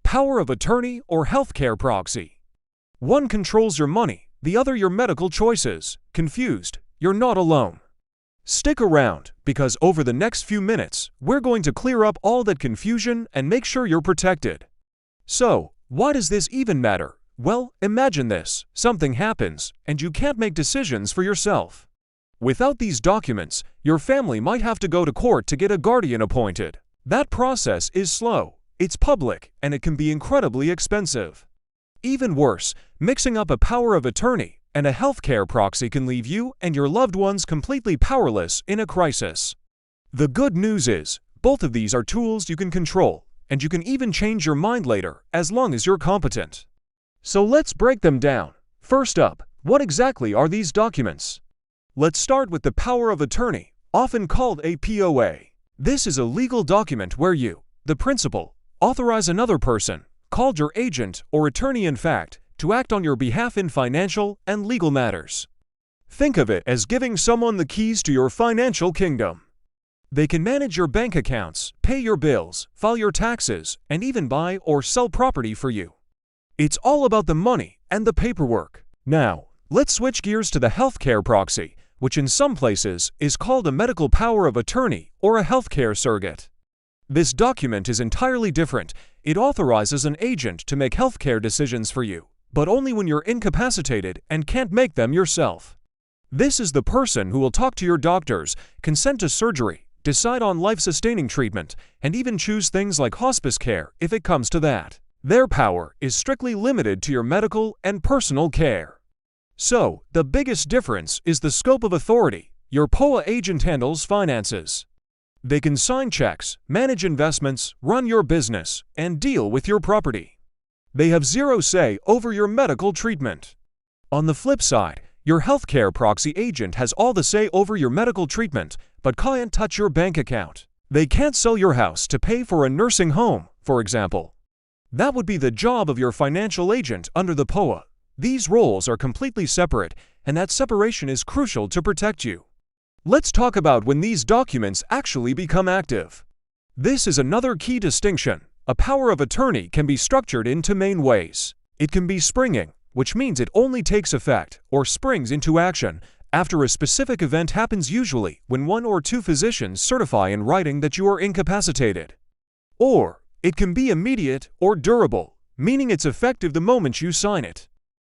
Power of attorney or healthcare proxy. One controls your money, the other your medical choices. Confused? You're not alone. Stick around, because over the next few minutes, we're going to clear up all that confusion and make sure you're protected. So, why does this even matter? Well, imagine this. Something happens, and you can't make decisions for yourself. Without these documents, your family might have to go to court to get a guardian appointed. That process is slow, it's public, and it can be incredibly expensive. Even worse, mixing up a power of attorney and a healthcare proxy can leave you and your loved ones completely powerless in a crisis. The good news is, both of these are tools you can control, and you can even change your mind later as long as you're competent. So let's break them down. First up, what exactly are these documents? Let's start with the power of attorney, often called a POA. This is a legal document where you, the principal, authorize another person, called your agent or attorney-in-fact, to act on your behalf in financial and legal matters. Think of it as giving someone the keys to your financial kingdom. They can manage your bank accounts, pay your bills, file your taxes, and even buy or sell property for you. It's all about the money and the paperwork. Now, let's switch gears to the healthcare proxy, which in some places is called a medical power of attorney or a healthcare surrogate. This document is entirely different. It authorizes an agent to make healthcare decisions for you, but only when you're incapacitated and can't make them yourself. This is the person who will talk to your doctors, consent to surgery, decide on life-sustaining treatment, and even choose things like hospice care if it comes to that. Their power is strictly limited to your medical and personal care. So, the biggest difference is the scope of authority. Your POA agent handles finances. They can sign checks, manage investments, run your business, and deal with your property. They have zero say over your medical treatment. On the flip side, your healthcare proxy agent has all the say over your medical treatment, but can't touch your bank account. They can't sell your house to pay for a nursing home, for example. That would be the job of your financial agent under the POA. These roles are completely separate, and that separation is crucial to protect you. Let's talk about when these documents actually become active. This is another key distinction. A power of attorney can be structured in two main ways. It can be springing, which means it only takes effect or springs into action after a specific event happens, usually when one or two physicians certify in writing that you are incapacitated. Or, it can be immediate or durable, meaning it's effective the moment you sign it.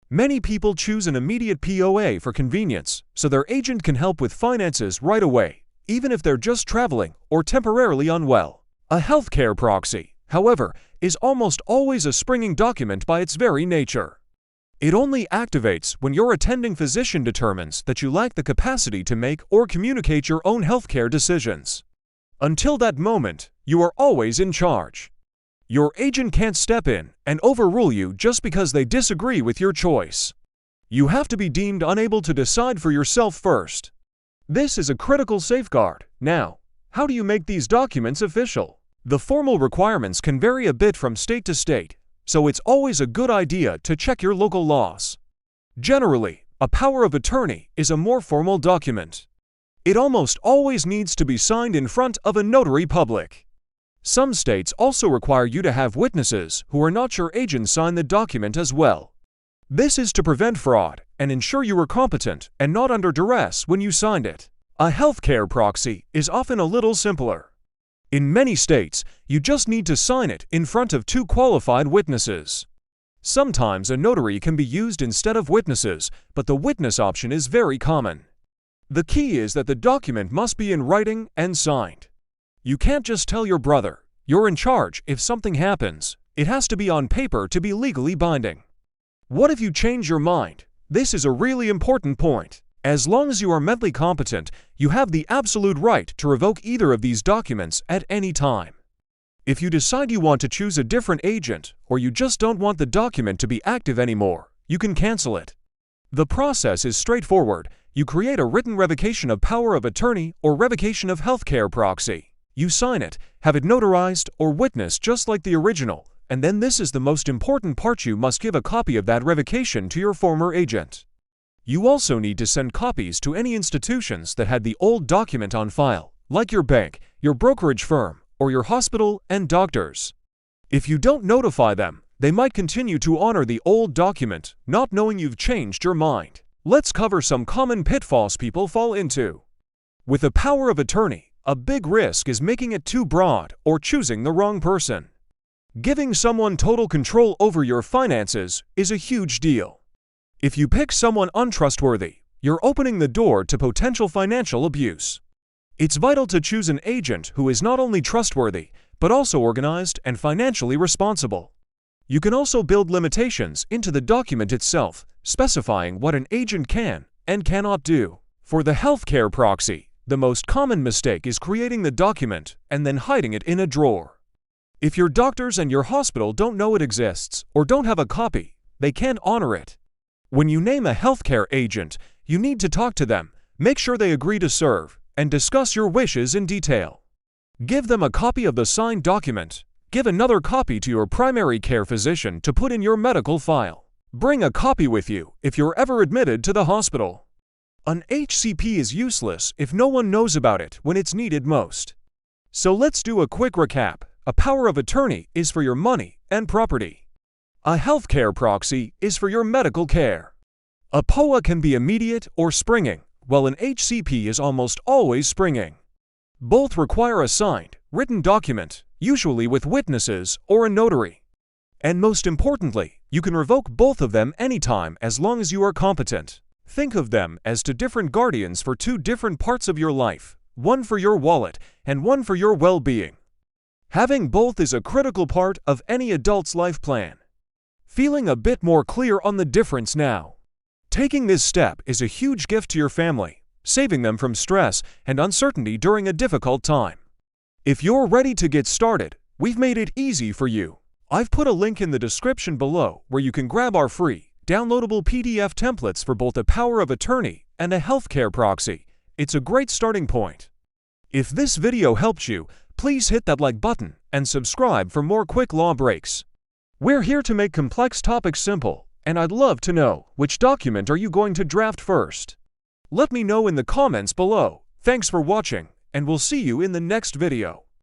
Many people choose an immediate POA for convenience, so their agent can help with finances right away, even if they're just traveling or temporarily unwell. A healthcare proxy, however, is almost always a springing document by its very nature. It only activates when your attending physician determines that you lack the capacity to make or communicate your own healthcare decisions. Until that moment, you are always in charge. Your agent can't step in and overrule you just because they disagree with your choice. You have to be deemed unable to decide for yourself first. This is a critical safeguard. Now, how do you make these documents official? The formal requirements can vary a bit from state to state, so it's always a good idea to check your local laws. Generally, a power of attorney is a more formal document. It almost always needs to be signed in front of a notary public. Some states also require you to have witnesses who are not your agent sign the document as well. This is to prevent fraud and ensure you were competent and not under duress when you signed it. A healthcare proxy is often a little simpler. In many states, you just need to sign it in front of two qualified witnesses. Sometimes a notary can be used instead of witnesses, but the witness option is very common. The key is that the document must be in writing and signed. You can't just tell your brother, "You're in charge if something happens." It has to be on paper to be legally binding. What if you change your mind? This is a really important point. As long as you are mentally competent, you have the absolute right to revoke either of these documents at any time. If you decide you want to choose a different agent, or you just don't want the document to be active anymore, you can cancel it. The process is straightforward. You create a written revocation of power of attorney or revocation of healthcare proxy. You sign it, have it notarized or witnessed just like the original, and then this is the most important part: you must give a copy of that revocation to your former agent. You also need to send copies to any institutions that had the old document on file, like your bank, your brokerage firm, or your hospital and doctors. If you don't notify them, they might continue to honor the old document, not knowing you've changed your mind. Let's cover some common pitfalls people fall into. With a power of attorney, a big risk is making it too broad or choosing the wrong person. Giving someone total control over your finances is a huge deal. If you pick someone untrustworthy, you're opening the door to potential financial abuse. It's vital to choose an agent who is not only trustworthy, but also organized and financially responsible. You can also build limitations into the document itself, specifying what an agent can and cannot do. For the healthcare proxy, the most common mistake is creating the document and then hiding it in a drawer. If your doctors and your hospital don't know it exists or don't have a copy, they can't honor it. When you name a healthcare agent, you need to talk to them, make sure they agree to serve, and discuss your wishes in detail. Give them a copy of the signed document. Give another copy to your primary care physician to put in your medical file. Bring a copy with you if you're ever admitted to the hospital. An HCP is useless if no one knows about it when it's needed most. So let's do a quick recap. A power of attorney is for your money and property. A healthcare proxy is for your medical care. A POA can be immediate or springing, while an HCP is almost always springing. Both require a signed, written document, usually with witnesses or a notary. And most importantly, you can revoke both of them anytime as long as you are competent. Think of them as two different guardians for two different parts of your life, one for your wallet and one for your well-being. Having both is a critical part of any adult's life plan. Feeling a bit more clear on the difference now? Taking this step is a huge gift to your family, saving them from stress and uncertainty during a difficult time. If you're ready to get started, we've made it easy for you. I've put a link in the description below where you can grab our free, downloadable PDF templates for both a power of attorney and a healthcare proxy. It's a great starting point. If this video helped you, please hit that like button and subscribe for more quick law breaks. We're here to make complex topics simple, and I'd love to know, which document are you going to draft first? Let me know in the comments below. Thanks for watching, and we'll see you in the next video.